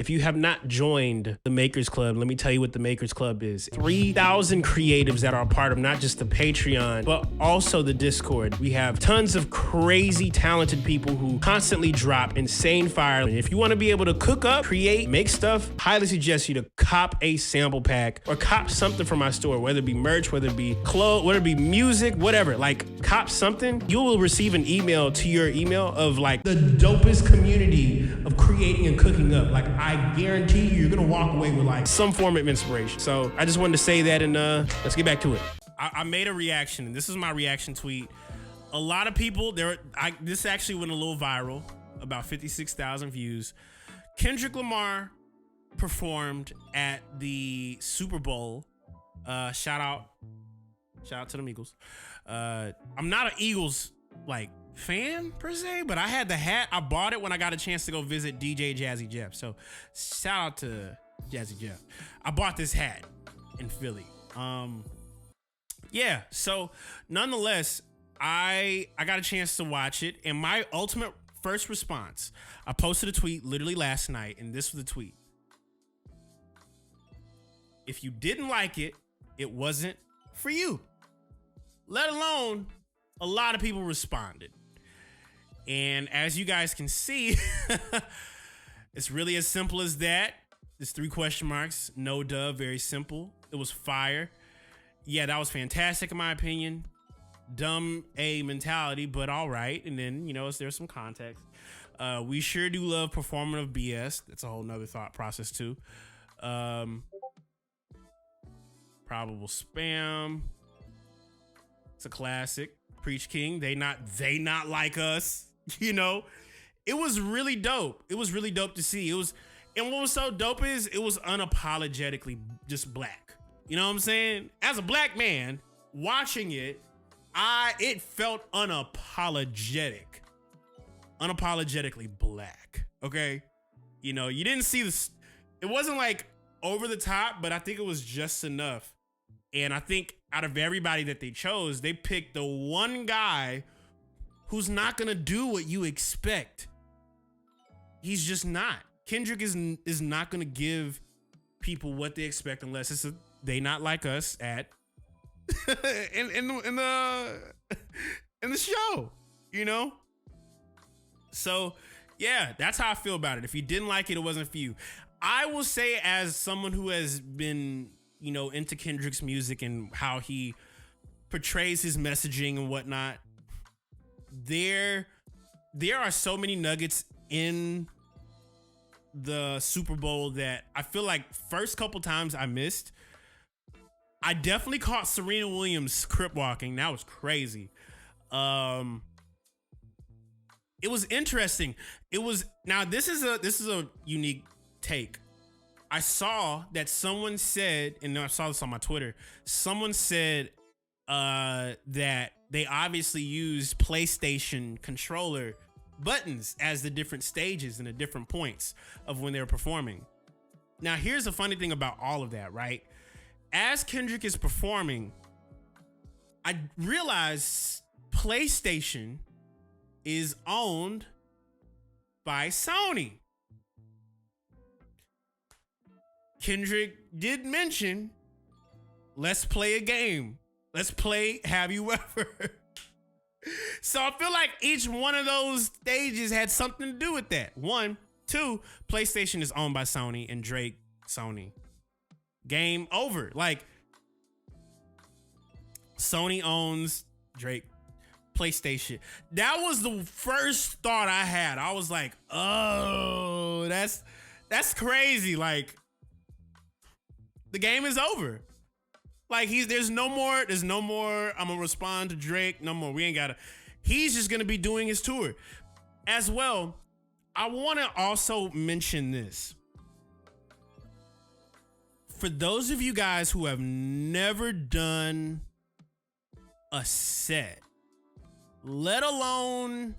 If you have not joined the Makers Club, let me tell you what the Makers Club is. 3,000 creatives that are a part of not just the Patreon, but also the Discord. We have tons of crazy talented people who constantly drop insane fire. And if you want to be able to cook up, create, make stuff, highly suggest you to cop a sample pack or cop something from my store, whether it be merch, whether it be clothes, whether it be music, whatever. Like, cop something. You will receive an email to your email of like the dopest community of creating and cooking up. Like, I guarantee you're gonna walk away with like some form of inspiration. So I just wanted to say that, and let's get back to it. I made a reaction, and this is my reaction tweet. A lot of people this actually went a little viral, about 56,000 views. Kendrick Lamar performed at the Super Bowl. Shout out to the Eagles. I'm not an Eagles like fan per se, but I had the hat. I bought it when I got a chance to go visit DJ Jazzy Jeff. So shout out to Jazzy Jeff. I bought this hat in Philly. Yeah. So nonetheless, I got a chance to watch it, and my ultimate first response, I posted a tweet literally last night, and this was the tweet. If you didn't like it, it wasn't for you. Let alone a lot of people responded. And as you guys can see, it's really as simple as that. There's 3 question marks, no duh, very simple. It was fire. Yeah, that was fantastic in my opinion. Dumb A mentality, but all right. And then, there's some context. We sure do love performative BS. That's a whole nother thought process too. Probable spam. It's a classic. Preach King. They not like us. It was really dope. It was really dope to see. And what was so dope is it was unapologetically just black. You know what I'm saying? As a black man watching it, it felt unapologetically black. Okay. You didn't see this. It wasn't like over the top, but I think it was just enough. And I think out of everybody that they chose, they picked the one guy who's not going to do what you expect. He's just not. Kendrick is not going to give people what they expect unless it's they not like us at in the show, So yeah, that's how I feel about it. If you didn't like it, it wasn't for you. I will say, as someone who has been, into Kendrick's music and how he portrays his messaging and whatnot, there are so many nuggets in the Super Bowl that I feel like first couple times I missed. I definitely caught Serena Williams crip walking. That was crazy. It was interesting. Now this is a unique take. I saw that someone said, and I saw this on my Twitter, someone said that they obviously used PlayStation controller buttons as the different stages and the different points of when they were performing. Now, here's the funny thing about all of that, right? As Kendrick is performing, I realized PlayStation is owned by Sony. Kendrick did mention, let's play a game. Let's play Have You Ever? So I feel like each one of those stages had something to do with that. 1, 2, PlayStation is owned by Sony and Drake, Sony. Game over. Like, Sony owns Drake, PlayStation. That was the first thought I had. I was like, oh, that's crazy. Like, the game is over. Like, there's no more, I'm gonna respond to Drake, no more. He's just gonna be doing his tour. As well, I wanna also mention this. For those of you guys who have never done a set, let alone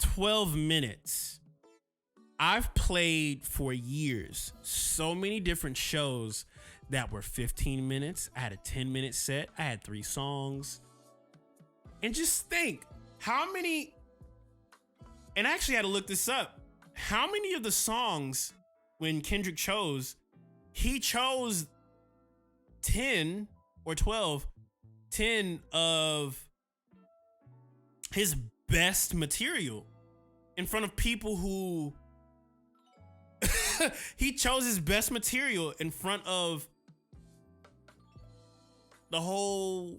12 minutes, I've played for years so many different shows that were 15 minutes. I had a 10-minute set. I had 3 songs. And just think how many, and I actually had to look this up. how many of the songs when Kendrick chose, he chose 10 or 12, 10 of his best material in front of people who he chose his best material in front of the whole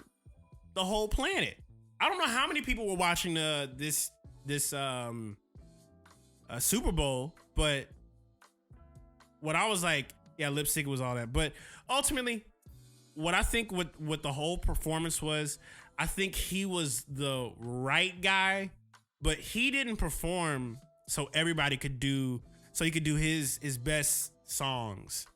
planet. I don't know how many people were watching this Super Bowl, but what I was like, yeah, lip sync was all that. But ultimately, what I think what the whole performance was, I think he was the right guy, but he didn't perform so everybody could do, so he could do his best songs.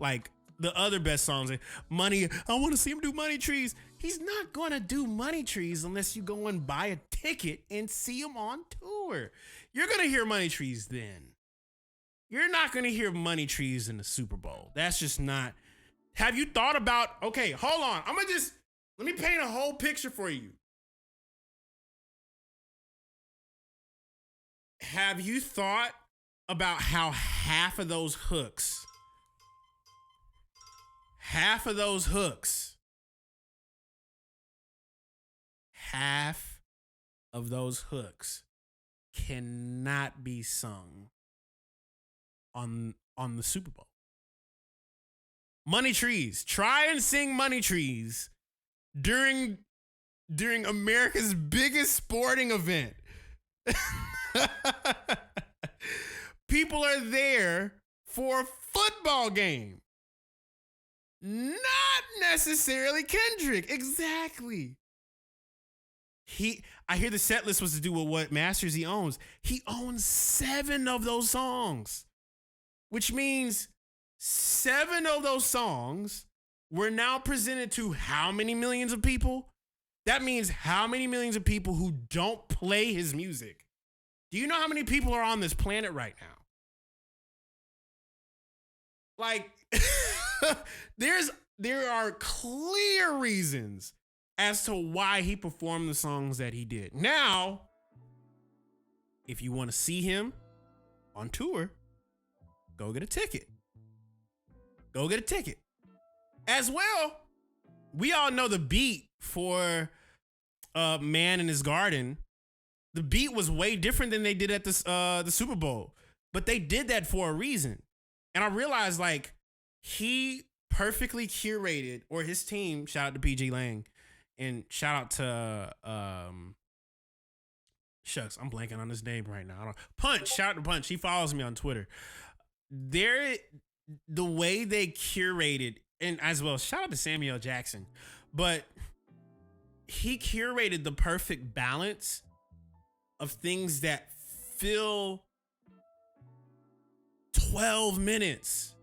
Like the other best songs, like Money, I want to see him do Money Trees. He's not going to do Money Trees unless you go and buy a ticket and see him on tour. You're going to hear Money Trees then. You're not going to hear Money Trees in the Super Bowl. That's just not. Have you thought about, okay, hold on. Let me paint a whole picture for you. Have you thought about how half of those hooks half of those hooks cannot be sung on the Super Bowl? Money Trees. Try and sing Money Trees during America's biggest sporting event. People are there for a football game. Not necessarily Kendrick. Exactly. I hear the set list was to do with what masters he owns. He owns 7 of those songs, which means 7 of those songs were now presented to how many millions of people? That means how many millions of people who don't play his music. Do you know how many people are on this planet right now? Like, there are clear reasons as to why he performed the songs that he did. Now, if you want to see him on tour, go get a ticket. Go get a ticket. As well, we all know the beat for Man in His Garden. The beat was way different than they did at the Super Bowl. But they did that for a reason. And I realized, like, he perfectly curated, or his team, shout out to PG Lang, and shout out to shucks, I'm blanking on his name right now. Punch, shout out to Punch. He follows me on Twitter. The way they curated, and as well, shout out to Samuel Jackson, but he curated the perfect balance of things that fill 12 minutes.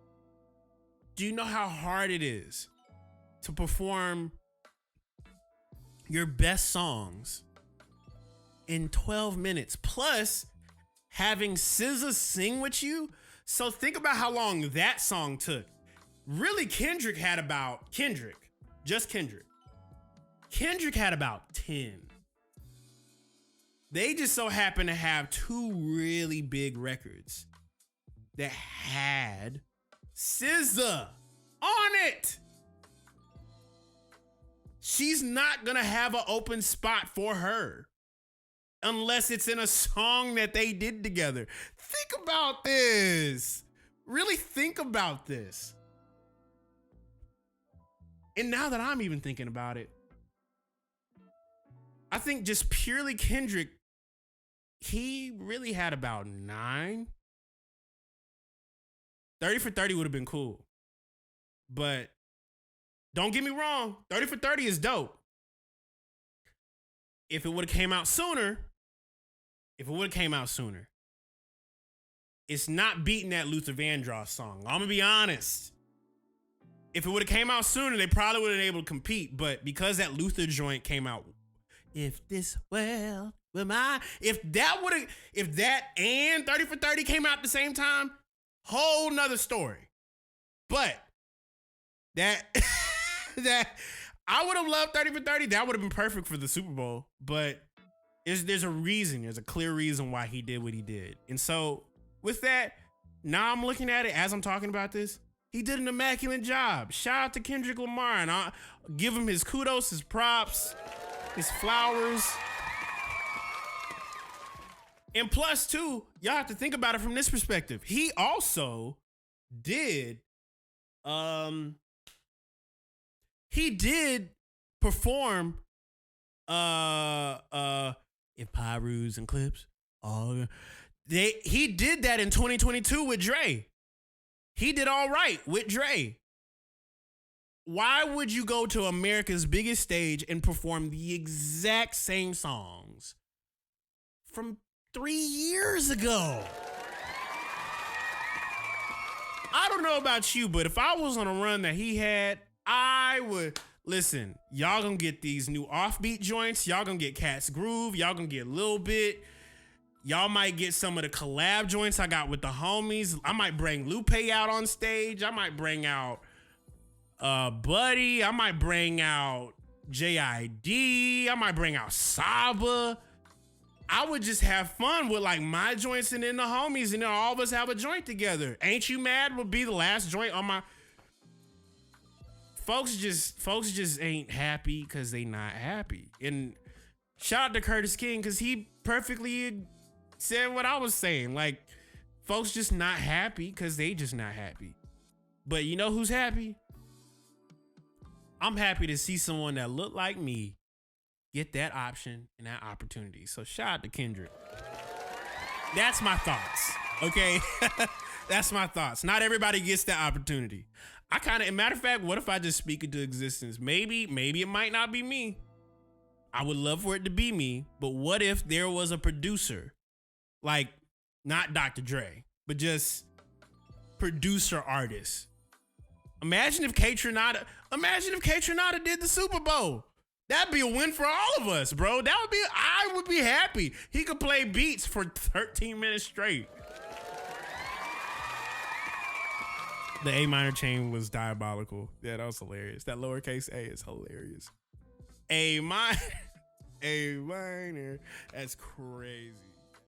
Do you know how hard it is to perform your best songs in 12 minutes, plus having SZA sing with you? So think about how long that song took. Really, Kendrick had about 10. They just so happen to have 2 really big records that had SZA on it. She's not gonna have an open spot for her unless it's in a song that they did together. Think about this. Really think about this. And now that I'm even thinking about it, I think just purely Kendrick, he really had about 9. 30 for 30 would have been cool. But don't get me wrong, 30 for 30 is dope. If it would have came out sooner, it's not beating that Luther Vandross song. I'm gonna be honest. If it would have came out sooner, they probably would have been able to compete. But because that Luther joint came out, if this world were mine, if that and 30 for 30 came out at the same time, whole nother story. But that I would have loved 30 for 30. That would have been perfect for the Super Bowl. But there's a reason. There's a clear reason why he did what he did. And so with that, now I'm looking at it as I'm talking about this. He did an immaculate job. Shout out to Kendrick Lamar, and I give him his kudos, his props, his flowers. And plus, too, y'all have to think about it from this perspective. He also did, perform, if Pyrus and Clips, he did that in 2022 with Dre. He did all right with Dre. Why would you go to America's biggest stage and perform the exact same songs from 3 years ago? I don't know about you, but if I was on a run that he had, I would. Listen, y'all gonna get these new offbeat joints. Y'all gonna get Cat's Groove. Y'all gonna get Lil Bit. Y'all might get some of the collab joints I got with the homies. I might bring Lupe out on stage. I might bring out Buddy. I might bring out JID. I might bring out Saba. I would just have fun with like my joints and then the homies, and then all of us have a joint together. Ain't You Mad would be the last joint on my. Folks just ain't happy because they not happy. And shout out to Curtis King because he perfectly said what I was saying. Like, folks just not happy because they just not happy. But you know who's happy? I'm happy to see someone that looked like me get that option and that opportunity. So shout out to Kendrick. That's my thoughts. Okay. That's my thoughts. Not everybody gets that opportunity. Matter of fact, what if I just speak into existence? Maybe it might not be me. I would love for it to be me, but what if there was a producer, like not Dr. Dre, but just producer artist? Imagine if K-Tronada did the Super Bowl. That'd be a win for all of us, bro. I would be happy. He could play beats for 13 minutes straight. The A minor chain was diabolical. Yeah, that was hilarious. That lowercase a is hilarious. A minor. That's crazy.